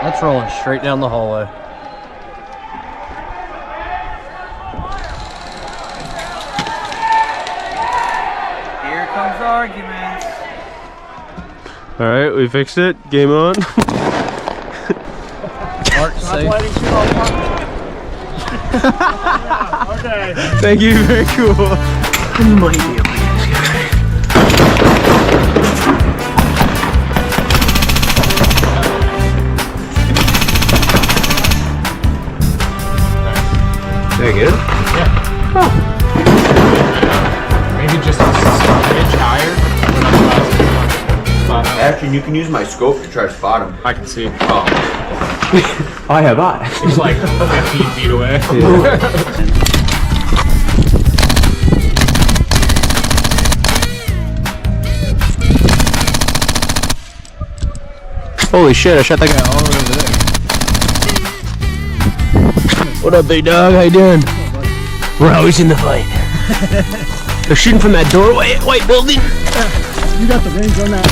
That's rolling straight down the hallway. Here comes the arguments. All right, we fixed it. Game on. Mark, safe. Okay. Thank you. Very cool. Very good. Maybe just a smidge higher. Ashton, you can use my scope to try to spot him. I can see. I have eyes. He's like 15 feet away. Holy shit! I shot that guy all the way over there. What up, big dog? How you doing? We're always in the fight. They're shooting from that doorway at White Building. You got the range on that.